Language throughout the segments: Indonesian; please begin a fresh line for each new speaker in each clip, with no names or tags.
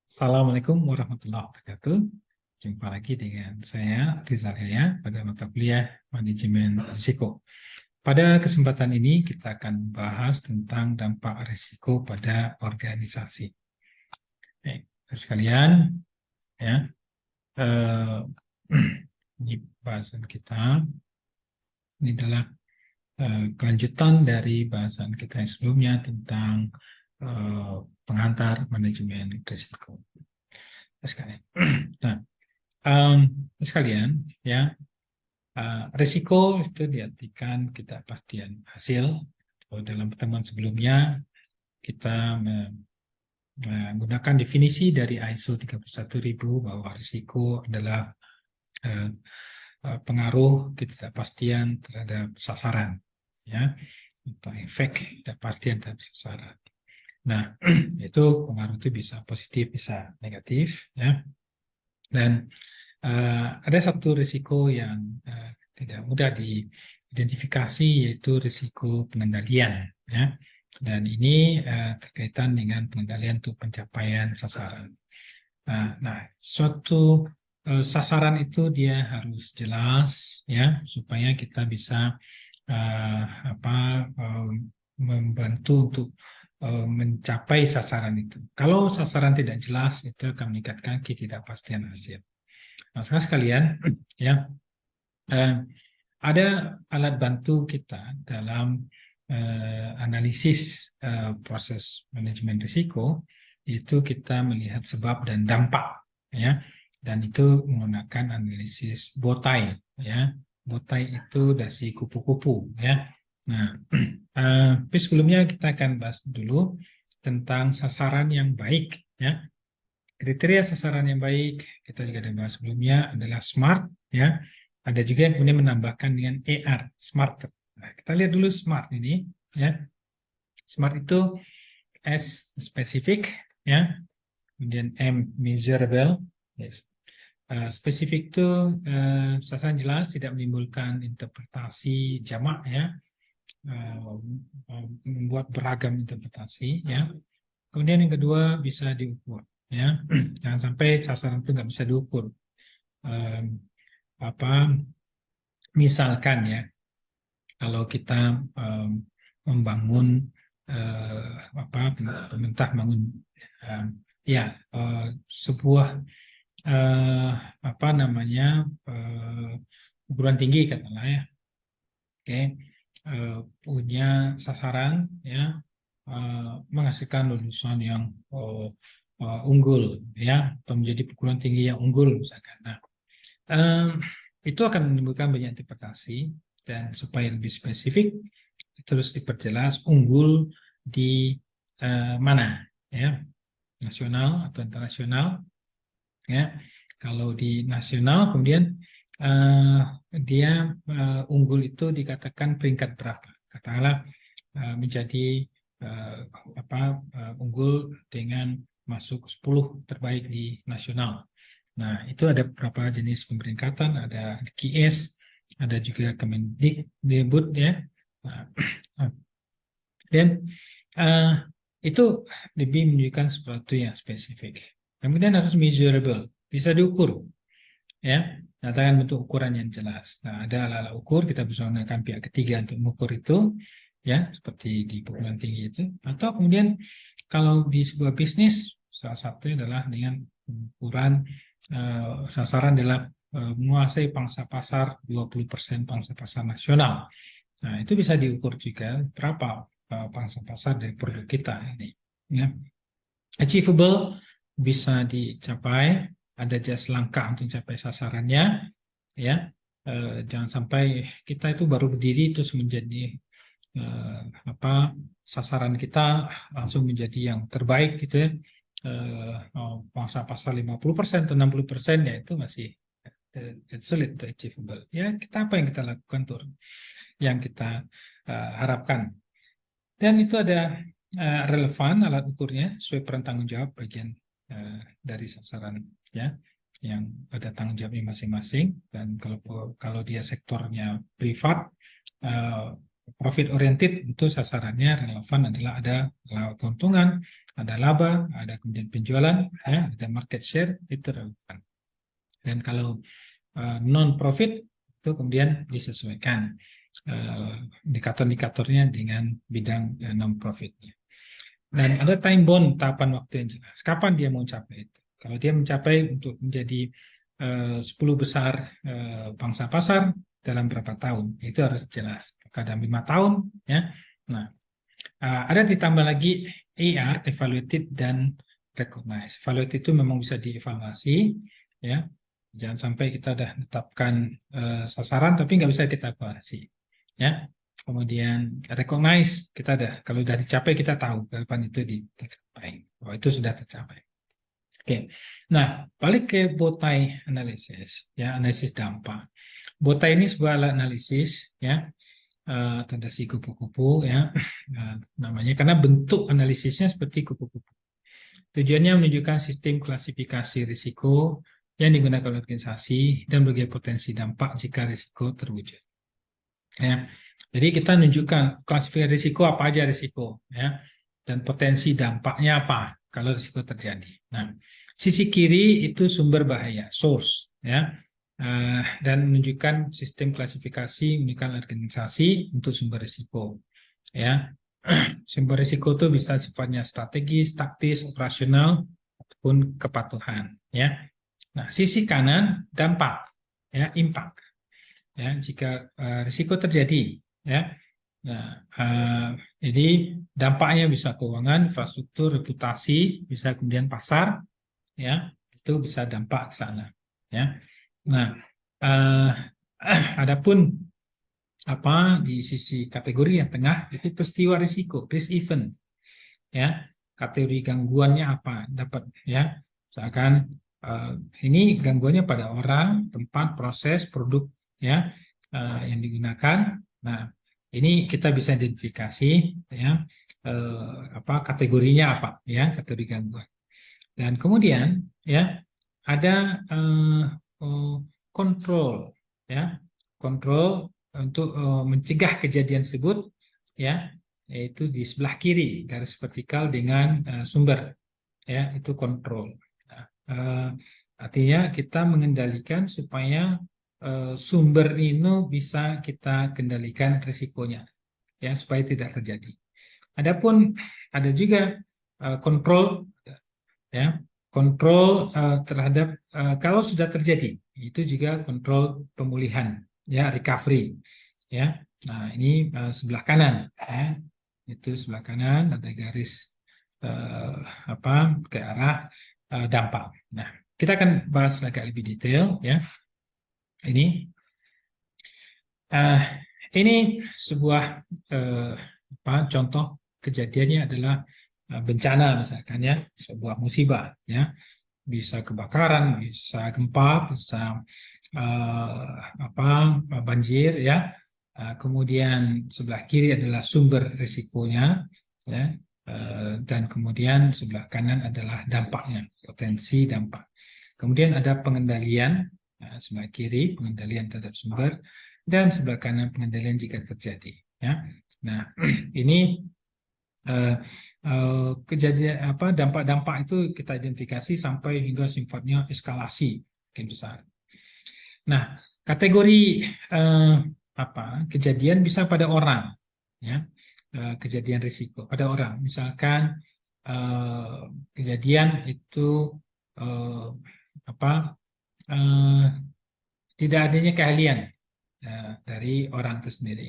Assalamualaikum warahmatullahi wabarakatuh. Jumpa lagi dengan saya Rizal Yahya pada mata kuliah Manajemen Risiko. Pada kesempatan ini kita akan bahas tentang dampak risiko pada organisasi. Sekalian, ya, eh, ini bahasan kita ini adalah kelanjutan dari bahasan kita yang sebelumnya tentang eh, pengantar manajemen risiko. Sekalian. Nah, sekalian, ya, risiko itu diartikan ketidakpastian hasil. Atau dalam pertemuan sebelumnya kita menggunakan definisi dari ISO 31000 bahwa risiko adalah eh, pengaruh ketidakpastian terhadap sasaran, ya, atau efek ketidakpastian terhadap sasaran. Nah, itu pengaruh itu bisa positif, bisa negatif, ya. Dan ada satu risiko yang tidak mudah diidentifikasi, yaitu risiko pengendalian, ya. Dan ini terkaitan dengan pengendalian untuk pencapaian sasaran. Nah, suatu sasaran itu dia harus jelas, ya, supaya kita bisa uh, membantu untuk mencapai sasaran itu. Kalau sasaran tidak jelas, itu akan meningkatkan ketidakpastian hasil. Nah, sekarang sekalian, ya, eh, ada alat bantu kita dalam analisis proses manajemen risiko, itu kita melihat sebab dan dampak, ya, dan itu menggunakan analisis botai, ya. Botai itu dari kupu-kupu, ya. Nah, tapi sebelumnya kita akan bahas dulu tentang sasaran yang baik, ya. Kriteria sasaran yang baik, kita juga ada bahas sebelumnya, adalah SMART, ya. Ada juga yang kemudian menambahkan dengan ER, SMART. Nah, kita lihat dulu SMART ini, ya. SMART itu S, spesifik, ya. Kemudian M, measurable. Yes. Spesifik itu sasaran jelas, tidak menimbulkan interpretasi jamak, ya. Membuat beragam interpretasi, ya. Kemudian yang kedua, bisa diukur, ya. Jangan sampai sasaran itu nggak bisa diukur. Um, apa Misalkan, ya, kalau kita membangun pemerintah bangun um, ya sebuah uh, perguruan tinggi katakanlah, ya, oke, punya sasaran, ya, menghasilkan lulusan yang unggul, ya, atau menjadi perguruan tinggi yang unggul misalkan. Nah, itu akan menimbulkan banyak interpretasi, dan supaya lebih spesifik terus diperjelas unggul di mana, ya, nasional atau internasional, ya. Kalau di nasional kemudian dia unggul itu dikatakan peringkat berapa, katakanlah menjadi uh, unggul dengan masuk 10 terbaik di nasional. Nah, itu ada beberapa jenis pemeringkatan, ada QS, ada juga Kemendikbud, ya. Nah, dan uh, itu lebih menunjukkan sesuatu yang spesifik. Kemudian harus measurable, bisa diukur, ya. Nyatakan bentuk ukuran yang jelas. Nah, ada alat ukur, kita bisa menggunakan pihak ketiga untuk mengukur itu, ya, seperti di perguruan tinggi itu. Atau kemudian kalau di sebuah bisnis, salah satunya adalah dengan ukuran sasaran adalah menguasai pangsa pasar 20% pangsa pasar nasional. Nah, itu bisa diukur juga berapa pangsa pasar dari produk kita ini, ya. Achievable, bisa dicapai, ada jelas langkah untuk mencapai sasarannya, ya. Jangan sampai kita itu baru berdiri terus menjadi eh, sasaran kita langsung menjadi yang terbaik gitu, ya. Pangsa pasar 50% atau 60%, ya itu masih sulit to achievable. Ya, kita apa yang kita lakukan tuh yang kita harapkan. Dan itu ada relevan alat ukurnya sesuai peran tanggung jawab bagian dari sasaran, ya, yang ada tanggung jawabnya masing-masing. Dan kalau dia sektornya privat, profit oriented itu sasarannya relevan adalah ada keuntungan, ada laba, ada kemudian penjualan, ya, ada market share, itu relevan. Dan kalau non profit itu kemudian disesuaikan indikator-indikatornya dengan bidang non profitnya. Dan ada time bound, tahapan waktu yang jelas. Kapan dia mau capai itu? Kalau dia mencapai untuk menjadi 10 besar bangsa pasar dalam berapa tahun, itu harus jelas. Kadang 5 tahun, ya. Nah, ada ditambah lagi ER, evaluated dan recognize. Evaluated itu memang bisa dievaluasi, ya. Jangan sampai kita udah tetapkan sasaran tapi nggak bisa kita evaluasi, ya. Kemudian recognize, kita ada kalau sudah dicapai kita tahu kapan itu dicapai, bahwa itu sudah tercapai. Oke, nah balik ke Botai analisis, ya, analisis dampak. Botai ini sebuah alat analisis, ya, tanda si kupu-kupu, ya, namanya karena bentuk analisisnya seperti kupu-kupu. Tujuannya menunjukkan sistem klasifikasi risiko yang digunakan oleh organisasi dan berbagai potensi dampak jika risiko terwujud. Ya, jadi kita menunjukkan klasifikasi risiko apa aja risiko, ya, dan potensi dampaknya apa kalau risiko terjadi. Nah, sisi kiri itu sumber bahaya, source, ya, dan menunjukkan sistem klasifikasi menunjukkan organisasi untuk sumber risiko, ya. Sumber risiko itu bisa sifatnya strategis, taktis, operasional, ataupun kepatuhan, ya. Nah, sisi kanan dampak, ya, impact, ya, jika risiko terjadi, ya. Nah, jadi dampaknya bisa keuangan, infrastruktur, reputasi, bisa kemudian pasar, ya, itu bisa dampak ke sana, ya. Nah, adapun apa di sisi kategori yang tengah itu peristiwa risiko, risk event, ya, kategori gangguannya apa dapat, ya, misalkan ini gangguannya pada orang, tempat, proses, produk, ya, yang digunakan. Nah, ini kita bisa identifikasi, ya, apa kategorinya apa, ya, kategori gangguan. Dan kemudian, ya, ada kontrol, ya, kontrol untuk mencegah kejadian tersebut, ya, yaitu di sebelah kiri garis vertikal dengan sumber, ya, itu kontrol. Nah, artinya kita mengendalikan supaya sumber ini bisa kita kendalikan risikonya, ya, supaya tidak terjadi. Adapun ada juga kontrol, ya, kontrol terhadap kalau sudah terjadi, itu juga kontrol pemulihan, ya, recovery, ya. Nah, ini sebelah kanan, ya, itu sebelah kanan ada garis apa ke arah dampak. Nah, kita akan bahas agak lebih detail, ya. Ini sebuah apa contoh kejadiannya adalah bencana, misalkan, ya, sebuah musibah, ya, bisa kebakaran, bisa gempa, bisa apa banjir, ya. Kemudian sebelah kiri adalah sumber risikonya, ya, dan kemudian sebelah kanan adalah dampaknya, potensi dampak. Kemudian ada pengendalian, sebelah kiri pengendalian terhadap sumber dan sebelah kanan pengendalian jika terjadi, ya. Nah, ini kejadian apa dampak-dampak itu kita identifikasi sampai hingga sifatnya eskalasi makin besar. Nah, kategori apa kejadian bisa pada orang, ya, kejadian risiko pada orang. Misalkan kejadian itu apa tidak adanya keahlian dari orang itu sendiri,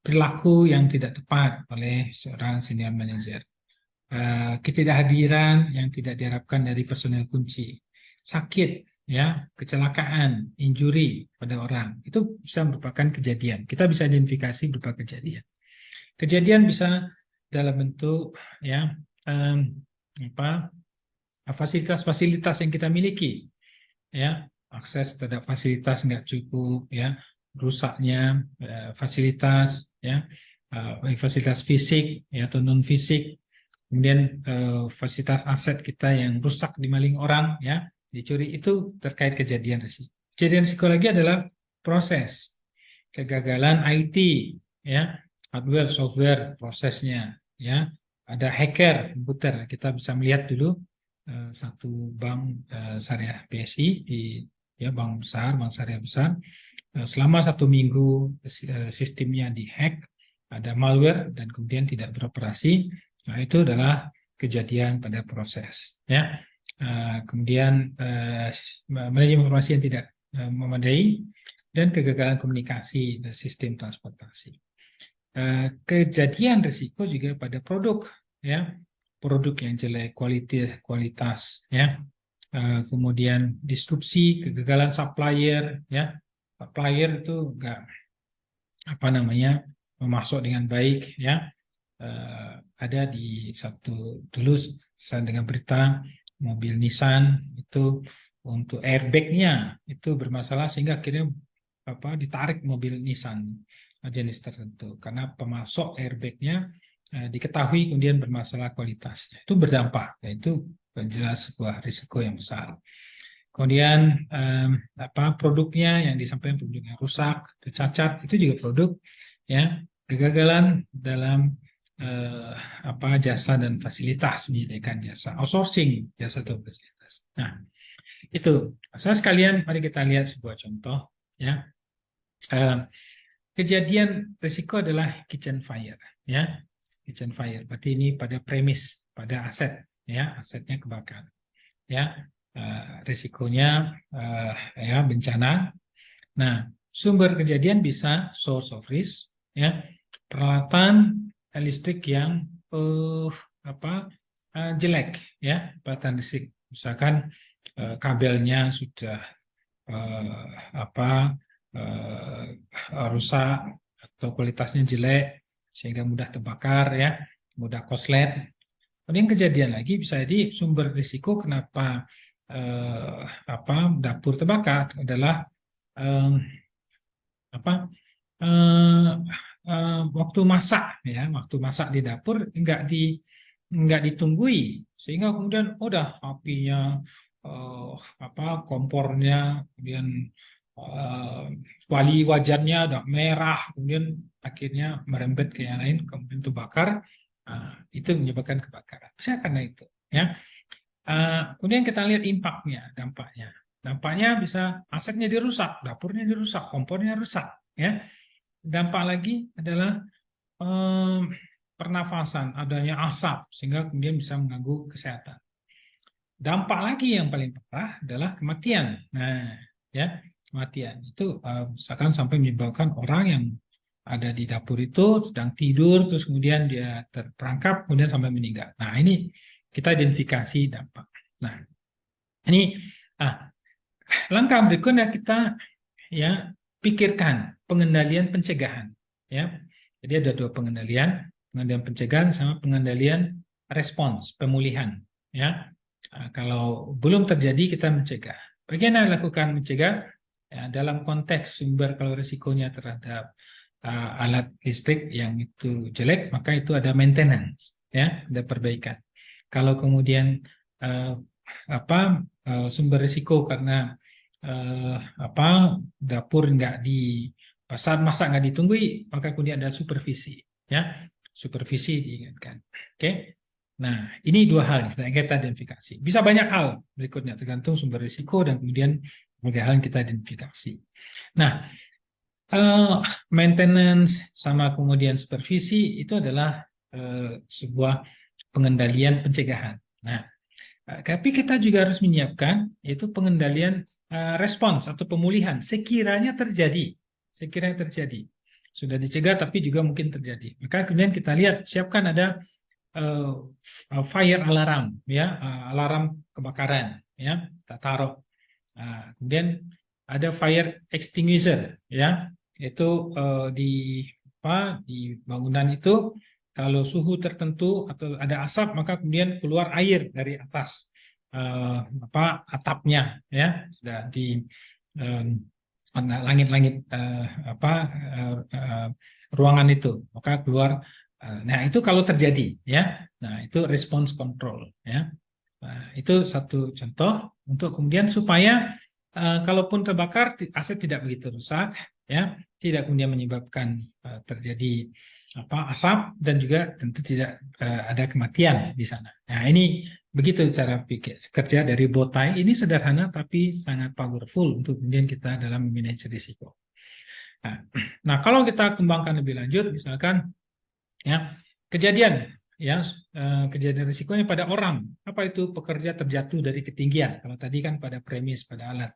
perilaku yang tidak tepat oleh seorang senior manager, ketidakhadiran yang tidak diharapkan dari personel kunci, sakit, ya, kecelakaan, injury pada orang, itu bisa merupakan kejadian. Kita bisa identifikasi berupa kejadian. Kejadian bisa dalam bentuk, ya, apa fasilitas-fasilitas yang kita miliki, ya, akses terhadap fasilitas nggak cukup, ya, rusaknya fasilitas, ya, fasilitas fisik, ya, atau non fisik. Kemudian fasilitas aset kita yang rusak dimaling orang, ya, dicuri, itu terkait kejadian risiko. Kejadian risiko lagi adalah proses kegagalan IT, ya, hardware, software, prosesnya, ya. Ada hacker komputer. Kita bisa melihat dulu satu bank syariah BSI di ya bank besar, bank syariah besar. Selama 1 minggu sistemnya dihack, ada malware dan kemudian tidak beroperasi. Nah, itu adalah kejadian pada proses, ya. Kemudian manajemen informasi yang tidak memadai dan kegagalan komunikasi dan sistem transportasi. Kejadian risiko juga pada produk, ya, produk yang jelek, kualitas, ya. Kemudian disrupsi, kegagalan supplier, ya, supplier itu enggak memasok dengan baik, ya. Ada di satu dulu saya dengar berita mobil Nissan itu untuk airbagnya itu bermasalah sehingga akhirnya ditarik mobil Nissan jenis tertentu karena pemasok airbagnya diketahui kemudian bermasalah kualitasnya, itu berdampak, yaitu jelas sebuah risiko yang besar. Kemudian produknya yang disampaikan produknya rusak, cacat, itu juga produk, ya. Kegagalan dalam jasa dan fasilitas, menyediakan jasa outsourcing jasa atau fasilitas. Nah, itu sekalian, mari kita lihat sebuah contoh, ya. Kejadian risiko adalah kitchen fire, ya. Kitchen fire berarti ini pada premis, pada aset, ya, asetnya kebakar, ya. Risikonya ya bencana. Nah, sumber kejadian bisa source of risk, ya, peralatan listrik yang jelek, ya, peralatan listrik, misalkan kabelnya sudah rusak atau kualitasnya jelek sehingga mudah terbakar, ya, mudah korslet. Kemudian kejadian lagi bisa jadi sumber risiko kenapa dapur terbakar adalah waktu masak, ya, waktu masak di dapur nggak ditunggui sehingga kemudian udah apinya kompornya kemudian wali wajannya udah merah, kemudian akhirnya merembet ke yang lain, kemudian terbakar. Itu menyebabkan kebakaran. Bisa karena itu, ya. Kemudian kita lihat impaknya, dampaknya. Dampaknya bisa asetnya dirusak, dapurnya dirusak, kompornya rusak, ya. Dampak lagi adalah pernafasan, adanya asap sehingga kemudian bisa mengganggu kesehatan. Dampak lagi yang paling parah adalah kematian. Nah, ya, kematian itu misalkan sampai menyebabkan orang yang ada di dapur itu sedang tidur, terus kemudian dia terperangkap, kemudian sampai meninggal. Nah, ini kita identifikasi dampak. Nah, ini langkah berikutnya kita, ya, pikirkan pengendalian pencegahan, ya. Jadi ada 2 pengendalian pencegahan sama pengendalian respons, pemulihan, ya. Kalau belum terjadi kita mencegah. Bagaimana lakukan mencegah? Ya, dalam konteks sumber, kalau risikonya terhadap alat listrik yang itu jelek, maka itu ada maintenance, ya, ada perbaikan. Kalau kemudian sumber risiko karena dapur nggak di pasar masak nggak ditunggui, maka kemudian ada supervisi, ya, supervisi diingatkan. Oke. Nah, ini 2 hal yang kita identifikasi. Bisa banyak hal berikutnya, tergantung sumber risiko dan kemudian berbagai hal yang kita identifikasi. Nah, maintenance sama kemudian supervisi itu adalah sebuah pengendalian pencegahan. Nah, tapi kita juga harus menyiapkan yaitu pengendalian respons atau pemulihan sekiranya terjadi. Sekiranya terjadi. Sudah dicegah tapi juga mungkin terjadi. Maka kemudian kita lihat, siapkan ada fire alarm, ya, alarm kebakaran, ya, kita taruh. Kemudian ada fire extinguisher, ya, itu di bangunan itu kalau suhu tertentu atau ada asap maka kemudian keluar air dari atas atapnya, ya, sudah di langit-langit ruangan itu maka keluar. Nah, itu kalau terjadi, ya. Nah, itu response control, ya. Nah, itu satu contoh untuk kemudian supaya kalaupun terbakar aset tidak begitu rusak, ya, tidak kemudian menyebabkan terjadi asap, dan juga tentu tidak ada kematian di sana. Nah, ini begitu cara pikir kerja dari Bowtie. Ini sederhana tapi sangat powerful untuk kemudian kita dalam memanage risiko. Nah, kalau kita kembangkan lebih lanjut, misalkan ya kejadian ya kejadian risikonya pada orang, apa itu pekerja terjatuh dari ketinggian. Kalau tadi kan pada premis, pada alat,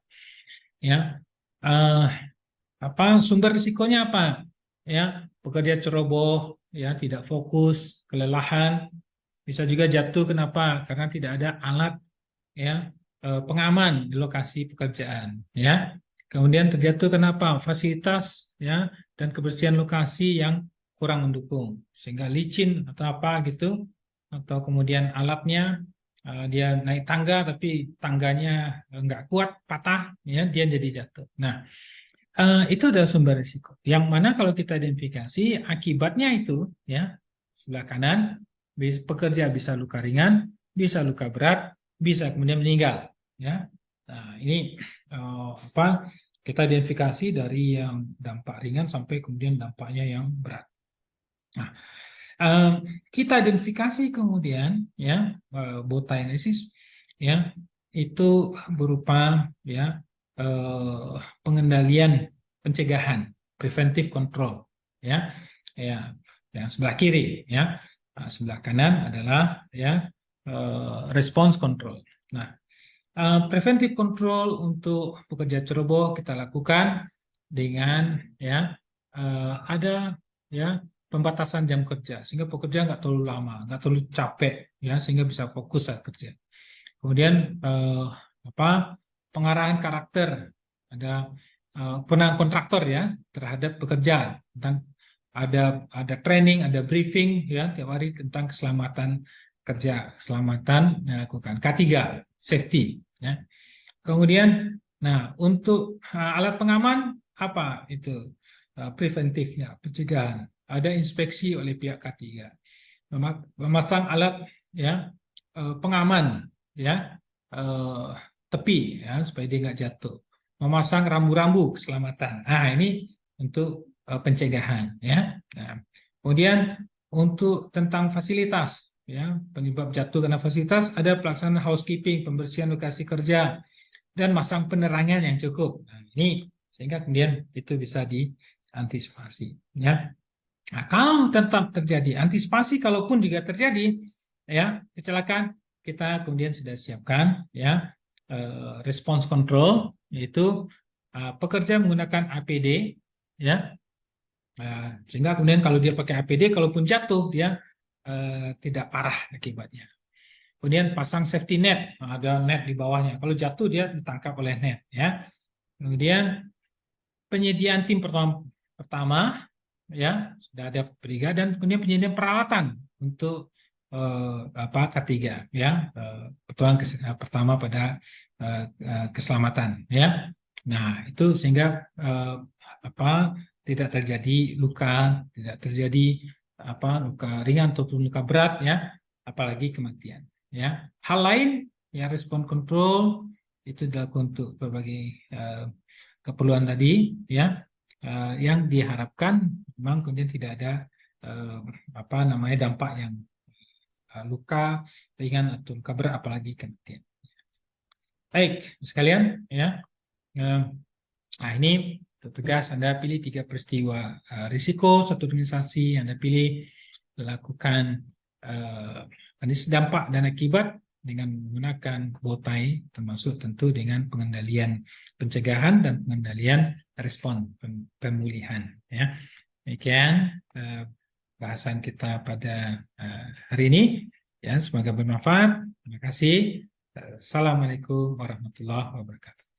ya sumber risikonya apa? Ya, pekerja ceroboh, ya tidak fokus, kelelahan, bisa juga jatuh. Kenapa? Karena tidak ada alat ya pengaman di lokasi pekerjaan, ya. Kemudian terjatuh kenapa? Fasilitas ya dan kebersihan lokasi yang kurang mendukung, sehingga licin atau apa gitu, atau kemudian alatnya dia naik tangga tapi tangganya nggak kuat, patah, ya dia jadi jatuh. Nah, itu adalah sumber risiko. Yang mana kalau kita identifikasi akibatnya itu, ya sebelah kanan, pekerja bisa luka ringan, bisa luka berat, bisa kemudian meninggal. Ya, nah ini kita identifikasi dari yang dampak ringan sampai kemudian dampaknya yang berat. Nah, kita identifikasi kemudian ya botanesis ya itu berupa ya pengendalian pencegahan, preventive control, ya ya yang sebelah kiri, ya. Nah, sebelah kanan adalah ya response control. Nah, preventive control untuk pekerja ceroboh kita lakukan dengan ya ada ya pembatasan jam kerja, sehingga pekerja nggak terlalu lama, nggak terlalu capek, ya sehingga bisa fokus saat kerja. Kemudian pengarahan karakter, ada penang kontraktor ya terhadap pekerja, tentang ada training, ada briefing ya tiap hari tentang keselamatan kerja, keselamatan lakukan. K3, safety ya. Kemudian nah untuk alat pengaman apa itu preventifnya, pencegahan. Ada inspeksi oleh pihak K3, memasang alat ya pengaman ya tepi ya supaya dia nggak jatuh, memasang rambu-rambu keselamatan. Nah ini untuk pencegahan ya. Nah, kemudian untuk tentang fasilitas ya penyebab jatuh karena fasilitas, ada pelaksanaan housekeeping, pembersihan lokasi kerja, dan masang penerangan yang cukup. Nah, ini sehingga kemudian itu bisa diantisipasi ya. Nah, kalau tetap terjadi antisipasi, kalaupun juga terjadi ya kecelakaan, kita kemudian sudah siapkan ya response control, yaitu pekerja menggunakan APD ya. Sehingga kemudian kalau dia pakai APD, kalaupun jatuh dia tidak parah akibatnya. Kemudian pasang safety net, ada net di bawahnya. Kalau jatuh dia ditangkap oleh net ya. Kemudian penyediaan tim pertama ya sudah ada P3, dan kemudian penyediaan peralatan untuk K3 ya pertolongan pertama pada keselamatan ya. Nah itu sehingga tidak terjadi luka, tidak terjadi luka ringan ataupun luka berat ya, apalagi kematian ya. Hal lain ya respon control itu dilakukan untuk berbagai keperluan tadi ya, yang diharapkan memang kemudian tidak ada dampak yang luka ringan atau luka berat, apalagi kematian. Baik sekalian ya, nah ini tugas Anda pilih 3 peristiwa risiko suatu organisasi, Anda pilih lakukan analisa dampak dan akibat dengan menggunakan Bowtie, termasuk tentu dengan pengendalian pencegahan dan pengendalian respon pemulihan ya. Demikian bahasan kita pada hari ini ya, semoga bermanfaat. Terima kasih. Assalamualaikum warahmatullahi wabarakatuh.